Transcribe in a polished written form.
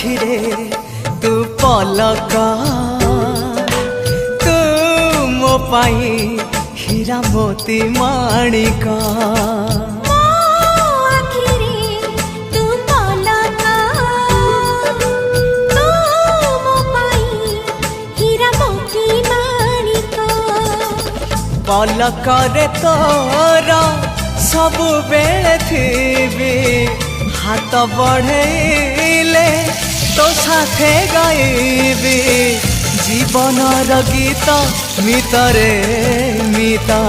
आखिरे तू पलक तू मो पाई हीरा मोती माणिक पलकरे तोर सबु बेले थी हाथ बढ़ेले तो साथे गाइबी जीवन गीत मितरे मिता।